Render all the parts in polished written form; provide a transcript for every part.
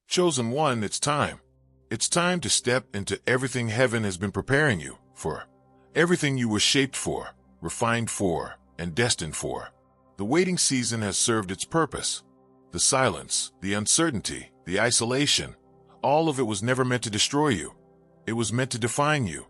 Chosen one, it's time. It's time to step into everything heaven has been preparing you for. Everything you were shaped for, refined for, and destined for. The waiting season has served its purpose. The silence, the uncertainty, the isolation, all of it was never meant to destroy you. It was meant to define you.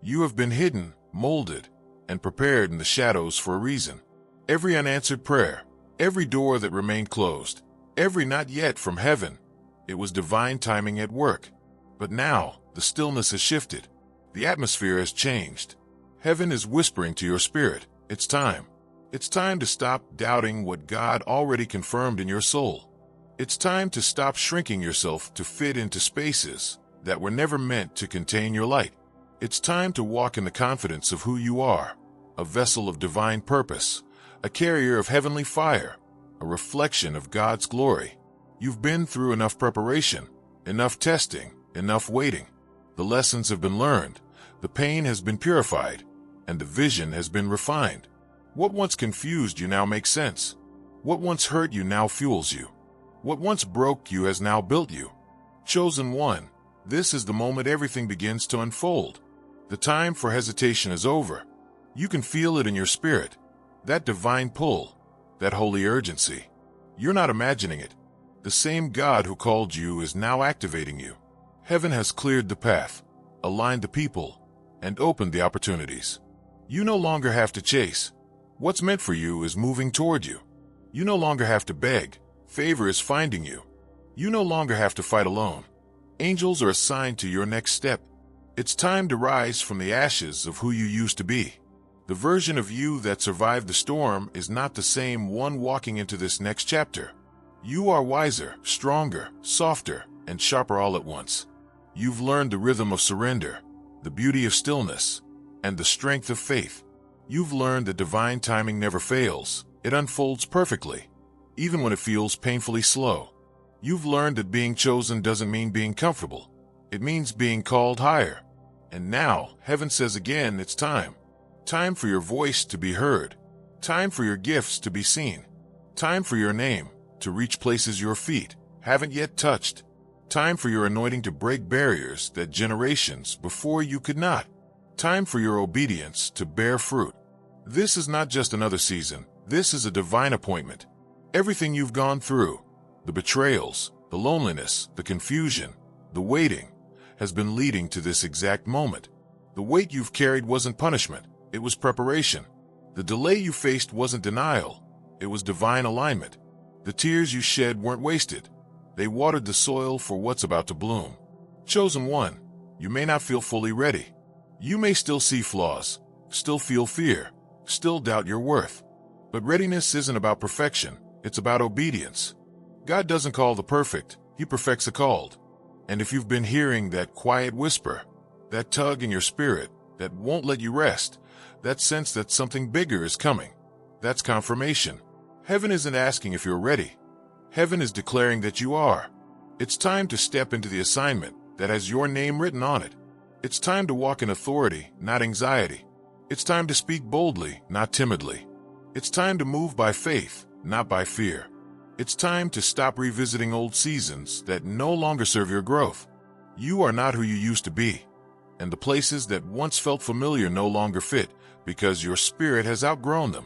You have been hidden, molded, and prepared in the shadows for a reason. Every unanswered prayer, every door that remained closed, every not yet from heaven, it was divine timing at work. But now, the stillness has shifted. The atmosphere has changed. Heaven is whispering to your spirit, it's time. It's time to stop doubting what God already confirmed in your soul. It's time to stop shrinking yourself to fit into spaces that were never meant to contain your light. It's time to walk in the confidence of who you are, a vessel of divine purpose, a carrier of heavenly fire, a reflection of God's glory. You've been through enough preparation, enough testing, enough waiting. The lessons have been learned, the pain has been purified, and the vision has been refined. What once confused you now makes sense. What once hurt you now fuels you. What once broke you has now built you. Chosen one, this is the moment everything begins to unfold. The time for hesitation is over. You can feel it in your spirit. That divine pull, that holy urgency. You're not imagining it. The same God who called you is now activating you. Heaven has cleared the path, aligned the people, and opened the opportunities. You no longer have to chase. What's meant for you is moving toward you. You no longer have to beg. Favor is finding you. You no longer have to fight alone. Angels are assigned to your next step. It's time to rise from the ashes of who you used to be. The version of you that survived the storm is not the same one walking into this next chapter. You are wiser, stronger, softer, and sharper all at once. You've learned the rhythm of surrender, the beauty of stillness, and the strength of faith. You've learned that divine timing never fails. It unfolds perfectly, even when it feels painfully slow. You've learned that being chosen doesn't mean being comfortable. It means being called higher. And now, heaven says again, it's time. Time for your voice to be heard. Time for your gifts to be seen. Time for your name to reach places your feet haven't yet touched. Time for your anointing to break barriers that generations before you could not. Time for your obedience to bear fruit. This is not just another season. This is a divine appointment. Everything you've gone through, the betrayals, the loneliness, the confusion, the waiting, has been leading to this exact moment. The weight you've carried wasn't punishment. It was preparation. The delay you faced wasn't denial. It was divine alignment. The tears you shed weren't wasted. They watered the soil for what's about to bloom. Chosen one, you may not feel fully ready. You may still see flaws, still feel fear, still doubt your worth. But readiness isn't about perfection. It's about obedience. God doesn't call the perfect. He perfects the called. And if you've been hearing that quiet whisper, that tug in your spirit that won't let you rest, that sense that something bigger is coming, that's confirmation. Heaven isn't asking if you're ready. Heaven is declaring that you are. It's time to step into the assignment that has your name written on it. It's time to walk in authority, not anxiety. It's time to speak boldly, not timidly. It's time to move by faith, not by fear. It's time to stop revisiting old seasons that no longer serve your growth. You are not who you used to be, and the places that once felt familiar no longer fit because your spirit has outgrown them.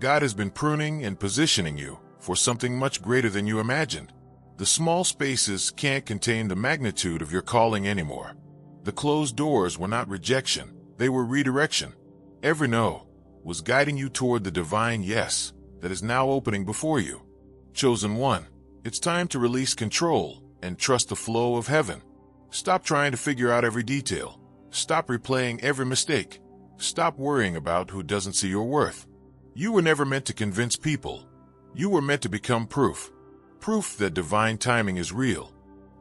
God has been pruning and positioning you for something much greater than you imagined. The small spaces can't contain the magnitude of your calling anymore. The closed doors were not rejection, they were redirection. Every no was guiding you toward the divine yes that is now opening before you. Chosen one, it's time to release control and trust the flow of heaven. Stop trying to figure out every detail. Stop replaying every mistake. Stop worrying about who doesn't see your worth. You were never meant to convince people. You were meant to become proof. Proof that divine timing is real.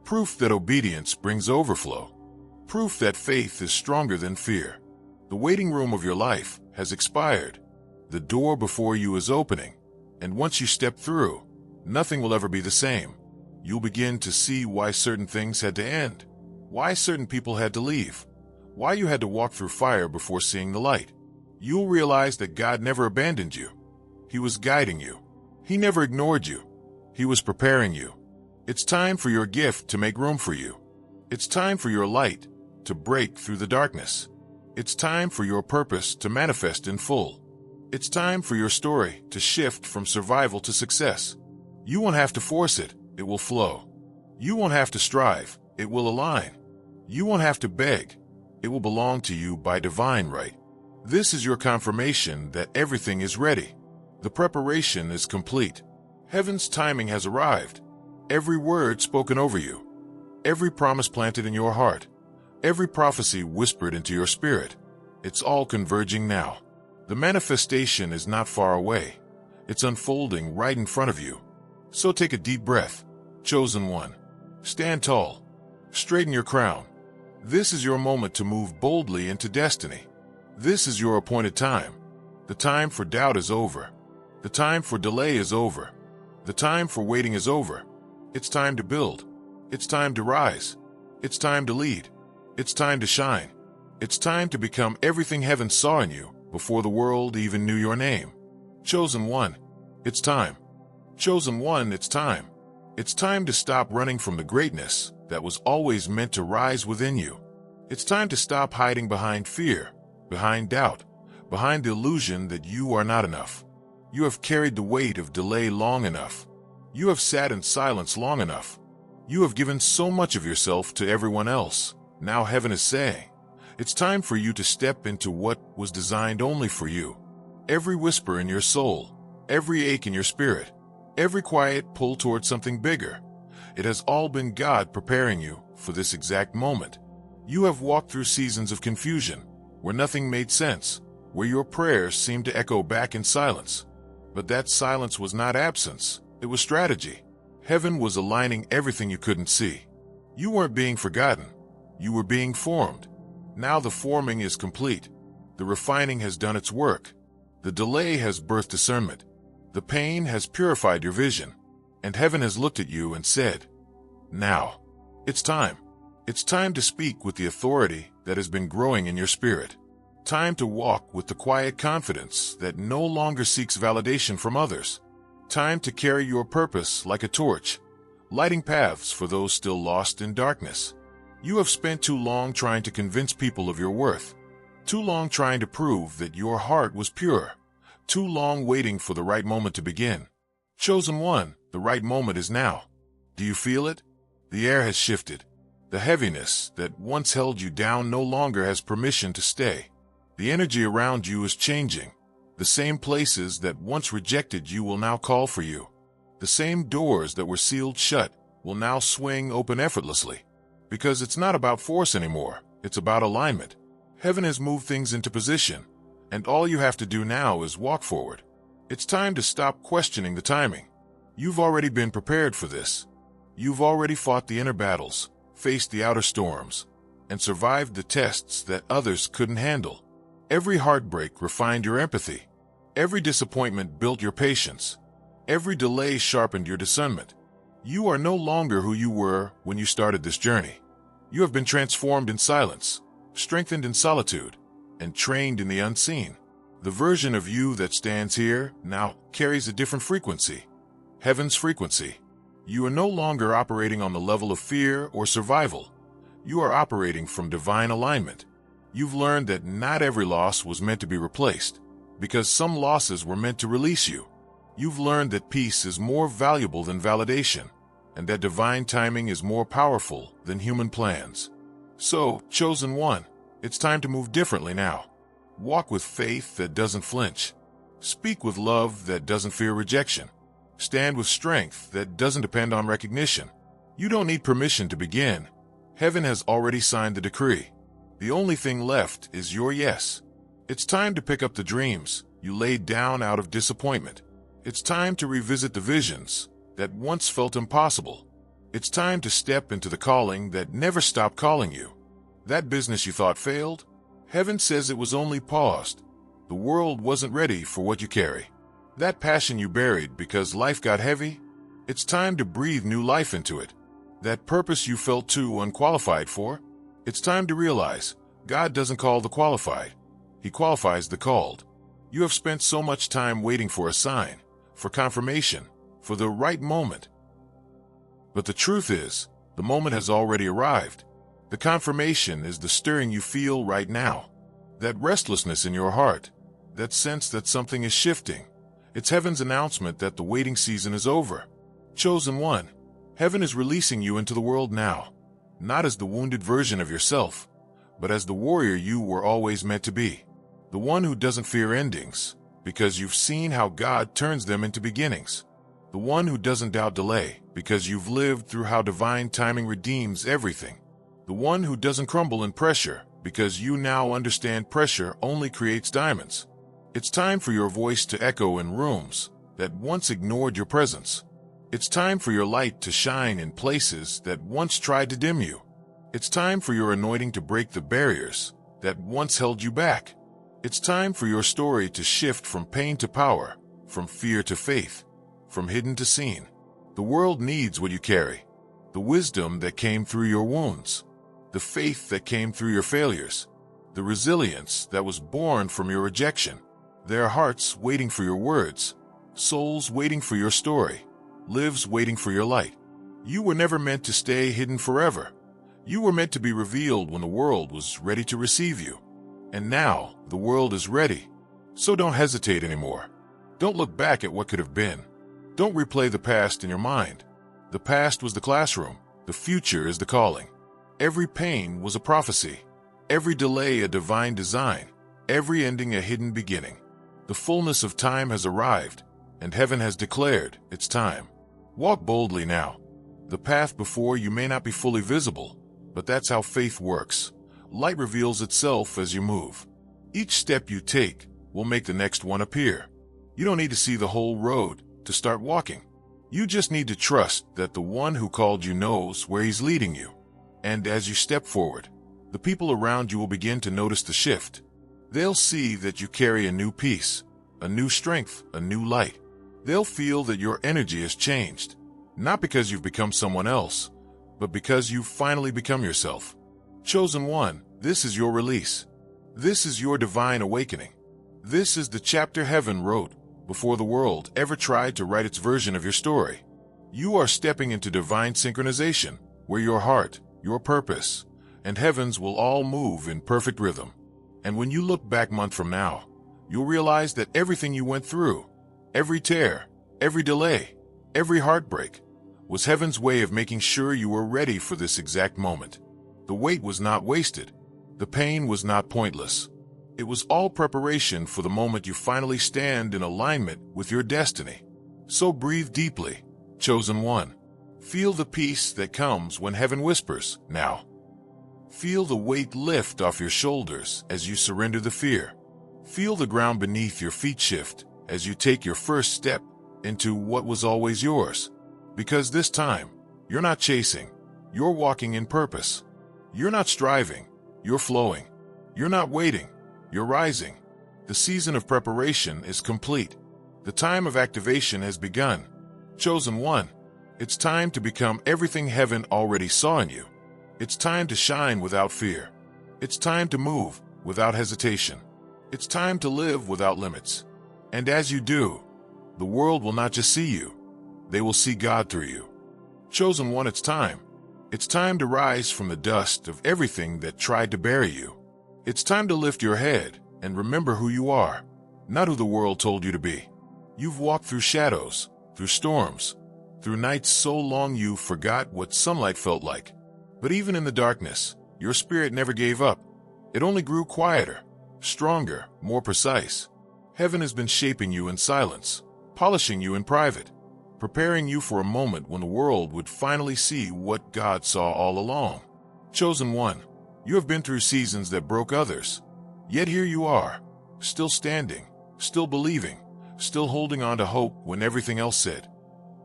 Proof that obedience brings overflow. Proof that faith is stronger than fear. The waiting room of your life has expired. The door before you is opening, and once you step through, nothing will ever be the same. You'll begin to see why certain things had to end, why certain people had to leave, why you had to walk through fire before seeing the light. You'll realize that God never abandoned you. He was guiding you. He never ignored you. He was preparing you. It's time for your gift to make room for you. It's time for your light to break through the darkness. It's time for your purpose to manifest in full. It's time for your story to shift from survival to success. You won't have to force it, it will flow. You won't have to strive, it will align. You won't have to beg, it will belong to you by divine right. This is your confirmation that everything is ready. The preparation is complete. Heaven's timing has arrived. Every word spoken over you, every promise planted in your heart, every prophecy whispered into your spirit, it's all converging now. The manifestation is not far away. It's unfolding right in front of you. So take a deep breath. Chosen one. Stand tall. Straighten your crown. This is your moment to move boldly into destiny. This is your appointed time. The time for doubt is over. The time for delay is over. The time for waiting is over. It's time to build. It's time to rise. It's time to lead. It's time to shine. It's time to become everything heaven saw in you before the world even knew your name. Chosen one, it's time. Chosen one, it's time. It's time to stop running from the greatness that was always meant to rise within you. It's time to stop hiding behind fear, behind doubt, behind the illusion that you are not enough. You have carried the weight of delay long enough. You have sat in silence long enough. You have given so much of yourself to everyone else. Now heaven is saying, it's time for you to step into what was designed only for you. Every whisper in your soul, every ache in your spirit, every quiet pull towards something bigger, it has all been God preparing you for this exact moment. You have walked through seasons of confusion, where nothing made sense, where your prayers seemed to echo back in silence. But that silence was not absence, it was strategy. Heaven was aligning everything you couldn't see. You weren't being forgotten, you were being formed. Now the forming is complete. The refining has done its work. The delay has birthed discernment. The pain has purified your vision. And heaven has looked at you and said, now, it's time. It's time to speak with the authority that has been growing in your spirit. Time to walk with the quiet confidence that no longer seeks validation from others. Time to carry your purpose like a torch, lighting paths for those still lost in darkness. You have spent too long trying to convince people of your worth, too long trying to prove that your heart was pure, too long waiting for the right moment to begin. Chosen one, the right moment is now. Do you feel it? The air has shifted. The heaviness that once held you down no longer has permission to stay. The energy around you is changing. The same places that once rejected you will now call for you. The same doors that were sealed shut will now swing open effortlessly. Because it's not about force anymore, it's about alignment. Heaven has moved things into position, and all you have to do now is walk forward. It's time to stop questioning the timing. You've already been prepared for this. You've already fought the inner battles, faced the outer storms, and survived the tests that others couldn't handle. Every heartbreak refined your empathy. Every disappointment built your patience. Every delay sharpened your discernment. You are no longer who you were when you started this journey. You have been transformed in silence, strengthened in solitude, and trained in the unseen. The version of you that stands here now carries a different frequency, heaven's frequency. You are no longer operating on the level of fear or survival. You are operating from divine alignment. You've learned that not every loss was meant to be replaced, because some losses were meant to release you. You've learned that peace is more valuable than validation, and that divine timing is more powerful than human plans. So, chosen one, it's time to move differently now. Walk with faith that doesn't flinch. Speak with love that doesn't fear rejection. Stand with strength that doesn't depend on recognition. You don't need permission to begin. Heaven has already signed the decree. The only thing left is your yes. It's time to pick up the dreams you laid down out of disappointment. It's time to revisit the visions that once felt impossible. It's time to step into the calling that never stopped calling you. That business you thought failed? Heaven says it was only paused. The world wasn't ready for what you carry. That passion you buried because life got heavy? It's time to breathe new life into it. That purpose you felt too unqualified for? It's time to realize God doesn't call the qualified. He qualifies the called. You have spent so much time waiting for a sign, for confirmation, for the right moment. But the truth is, the moment has already arrived. The confirmation is the stirring you feel right now. That restlessness in your heart, that sense that something is shifting. It's heaven's announcement that the waiting season is over. Chosen one, heaven is releasing you into the world now, not as the wounded version of yourself, but as the warrior you were always meant to be. The one who doesn't fear endings, because you've seen how God turns them into beginnings. The one who doesn't doubt delay, because you've lived through how divine timing redeems everything. The one who doesn't crumble in pressure, because you now understand pressure only creates diamonds. It's time for your voice to echo in rooms that once ignored your presence. It's time for your light to shine in places that once tried to dim you. It's time for your anointing to break the barriers that once held you back. It's time for your story to shift from pain to power, from fear to faith, from hidden to seen. The world needs what you carry, the wisdom that came through your wounds, the faith that came through your failures, the resilience that was born from your rejection. There are hearts waiting for your words, souls waiting for your story, lives waiting for your light. You were never meant to stay hidden forever. You were meant to be revealed when the world was ready to receive you. And now, the world is ready. So don't hesitate anymore. Don't look back at what could have been. Don't replay the past in your mind. The past was the classroom. The future is the calling. Every pain was a prophecy. Every delay a divine design. Every ending a hidden beginning. The fullness of time has arrived, and heaven has declared it's time. Walk boldly now. The path before you may not be fully visible, but that's how faith works. Light reveals itself as you move. Each step you take will make the next one appear. You don't need to see the whole road to start walking. You just need to trust that the one who called you knows where he's leading you. And as you step forward, the people around you will begin to notice the shift. They'll see that you carry a new peace, a new strength, a new light. They'll feel that your energy has changed, not because you've become someone else, but because you've finally become yourself. Chosen one, this is your release. This is your divine awakening. This is the chapter heaven wrote before the world ever tried to write its version of your story. You are stepping into divine synchronization, where your heart, your purpose, and heavens will all move in perfect rhythm. And when you look back months from now, you'll realize that everything you went through, every tear, every delay, every heartbreak, was heaven's way of making sure you were ready for this exact moment. The wait was not wasted. The pain was not pointless. It was all preparation for the moment you finally stand in alignment with your destiny. So breathe deeply, chosen one. Feel the peace that comes when heaven whispers, now. Feel the weight lift off your shoulders as you surrender the fear. Feel the ground beneath your feet shift as you take your first step into what was always yours. Because this time, you're not chasing, you're walking in purpose. You're not striving, you're flowing. You're not waiting, you're rising. The season of preparation is complete. The time of activation has begun. Chosen one, it's time to become everything heaven already saw in you. It's time to shine without fear. It's time to move without hesitation. It's time to live without limits. And as you do, the world will not just see you, they will see God through you. Chosen one, it's time. It's time to rise from the dust of everything that tried to bury you. It's time to lift your head and remember who you are, not who the world told you to be. You've walked through shadows, through storms, through nights so long you forgot what sunlight felt like. But even in the darkness, your spirit never gave up. It only grew quieter, stronger, more precise. Heaven has been shaping you in silence, polishing you in private, preparing you for a moment when the world would finally see what God saw all along. Chosen one, you have been through seasons that broke others. Yet here you are, still standing, still believing, still holding on to hope when everything else said,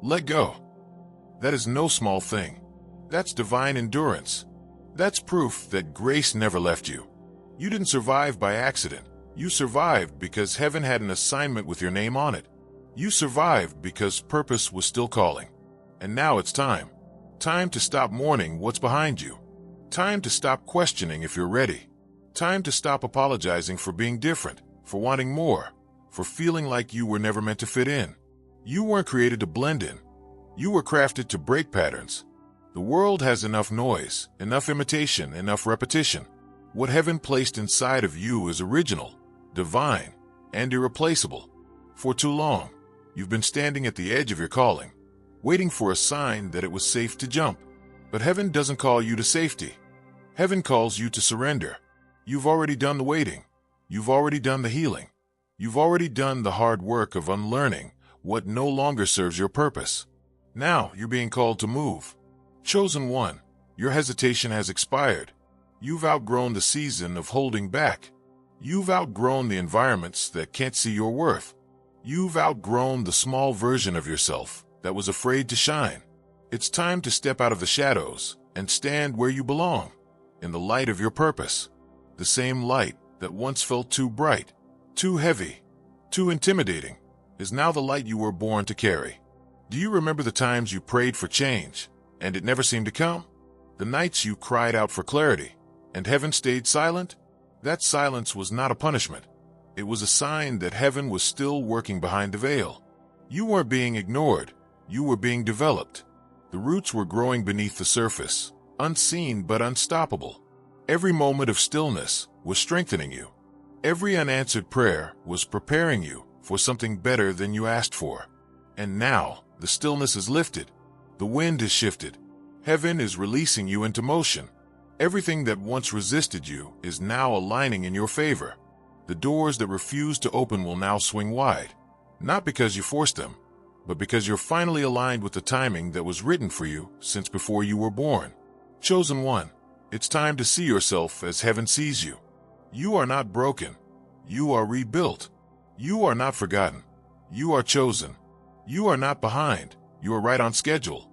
let go. That is no small thing. That's divine endurance. That's proof that grace never left you. You didn't survive by accident. You survived because heaven had an assignment with your name on it. You survived because purpose was still calling. And now it's time. Time to stop mourning what's behind you. Time to stop questioning if you're ready. Time to stop apologizing for being different, for wanting more, for feeling like you were never meant to fit in. You weren't created to blend in. You were crafted to break patterns. The world has enough noise, enough imitation, enough repetition. What heaven placed inside of you is original, divine, and irreplaceable. For too long, you've been standing at the edge of your calling, waiting for a sign that it was safe to jump. But heaven doesn't call you to safety. Heaven calls you to surrender. You've already done the waiting. You've already done the healing. You've already done the hard work of unlearning what no longer serves your purpose. Now you're being called to move. Chosen one, your hesitation has expired. You've outgrown the season of holding back. You've outgrown the environments that can't see your worth. You've outgrown the small version of yourself that was afraid to shine. It's time to step out of the shadows and stand where you belong, in the light of your purpose. The same light that once felt too bright, too heavy, too intimidating, is now the light you were born to carry. Do you remember the times you prayed for change, and it never seemed to come? The nights you cried out for clarity, and heaven stayed silent? That silence was not a punishment. It was a sign that heaven was still working behind the veil. You weren't being ignored. You were being developed. The roots were growing beneath the surface, unseen but unstoppable. Every moment of stillness was strengthening you. Every unanswered prayer was preparing you for something better than you asked for. And now, the stillness is lifted. The wind has shifted. Heaven is releasing you into motion. Everything that once resisted you is now aligning in your favor. The doors that refused to open will now swing wide, not because you forced them, but because you're finally aligned with the timing that was written for you since before you were born. Chosen one, it's time to see yourself as heaven sees you. You are not broken. You are rebuilt. You are not forgotten. You are chosen. You are not behind. You are right on schedule.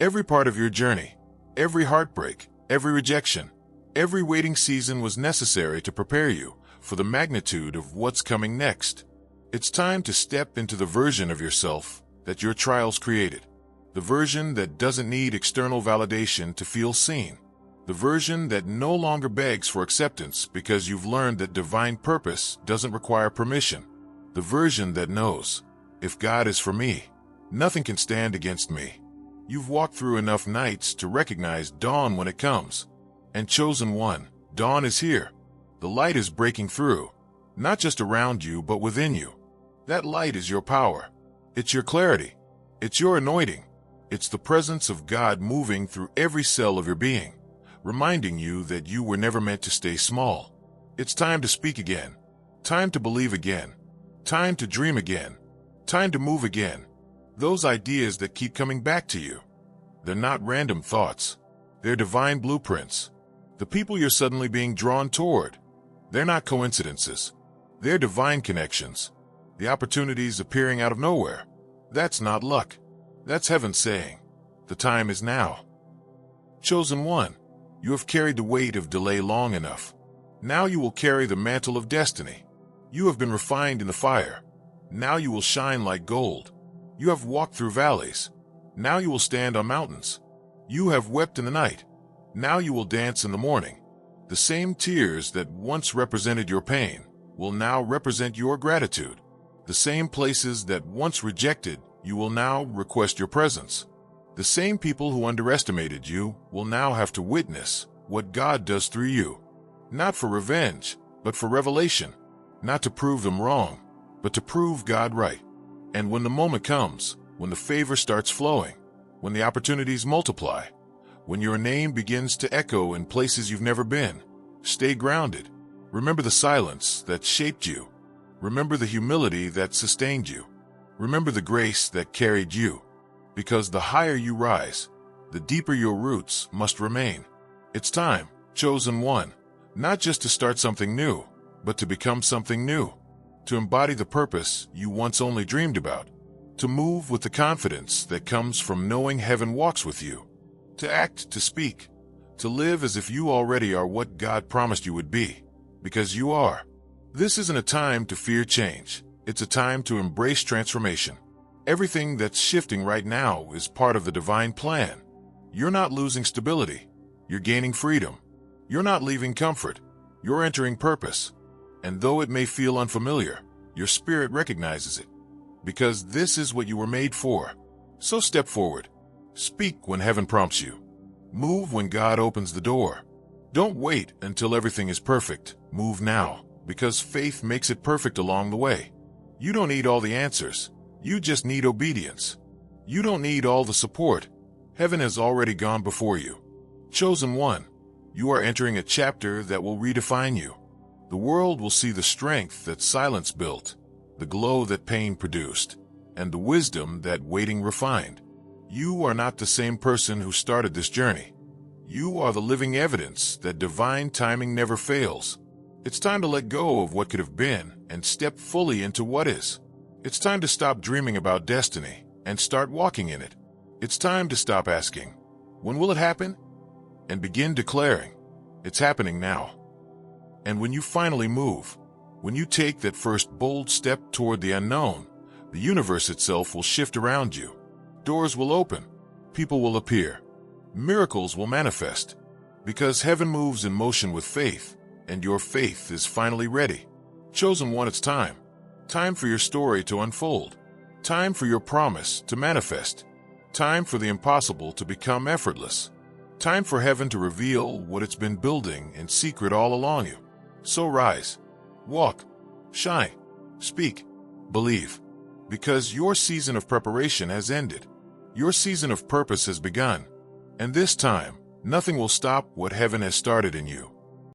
Every part of your journey, every heartbreak, every rejection, every waiting season was necessary to prepare you for the magnitude of what's coming next. It's time to step into the version of yourself that your trials created. The version that doesn't need external validation to feel seen. The version that no longer begs for acceptance because you've learned that divine purpose doesn't require permission. The version that knows, if God is for me, nothing can stand against me. You've walked through enough nights to recognize dawn when it comes. And chosen one, dawn is here. The light is breaking through, not just around you, but within you. That light is your power. It's your clarity. It's your anointing. It's the presence of God moving through every cell of your being, reminding you that you were never meant to stay small. It's time to speak again. Time to believe again. Time to dream again. Time to move again. Those ideas that keep coming back to you, they're not random thoughts. They're divine blueprints. The people you're suddenly being drawn toward, they're not coincidences. They're divine connections. The opportunities appearing out of nowhere, that's not luck. That's heaven saying, the time is now. Chosen one, you have carried the weight of delay long enough. Now you will carry the mantle of destiny. You have been refined in the fire. Now you will shine like gold. You have walked through valleys. Now you will stand on mountains. You have wept in the night. Now you will dance in the morning. The same tears that once represented your pain will now represent your gratitude. The same places that once rejected you will now request your presence. The same people who underestimated you will now have to witness what God does through you. Not for revenge, but for revelation. Not to prove them wrong, but to prove God right. And when the moment comes, when the favor starts flowing, when the opportunities multiply, when your name begins to echo in places you've never been, stay grounded. Remember the silence that shaped you. Remember the humility that sustained you. Remember the grace that carried you. Because the higher you rise, the deeper your roots must remain. It's time, chosen one, not just to start something new, but to become something new. To embody the purpose you once only dreamed about. To move with the confidence that comes from knowing heaven walks with you. To act, to speak, to live as if you already are what God promised you would be. Because you are. This isn't a time to fear change. It's a time to embrace transformation. Everything that's shifting right now is part of the divine plan. You're not losing stability. You're gaining freedom. You're not leaving comfort. You're entering purpose. And though it may feel unfamiliar, your spirit recognizes it. Because this is what you were made for. So step forward. Speak when heaven prompts you. Move when God opens the door. Don't wait until everything is perfect. Move now, because faith makes it perfect along the way. You don't need all the answers. You just need obedience. You don't need all the support. Heaven has already gone before you. Chosen one, you are entering a chapter that will redefine you. The world will see the strength that silence built, the glow that pain produced, and the wisdom that waiting refined. You are not the same person who started this journey. You are the living evidence that divine timing never fails. It's time to let go of what could have been and step fully into what is. It's time to stop dreaming about destiny and start walking in it. It's time to stop asking, "When will it happen?" and begin declaring, "It's happening now." And when you finally move, when you take that first bold step toward the unknown, the universe itself will shift around you. Doors will open, people will appear, miracles will manifest, because heaven moves in motion with faith, and your faith is finally ready. Chosen one, it's time. Time for your story to unfold. Time for your promise to manifest. Time for the impossible to become effortless. Time for heaven to reveal what it's been building in secret all along you. So rise, walk, shine, speak, believe, because your season of preparation has ended. Your season of purpose has begun, and this time, nothing will stop what heaven has started in you.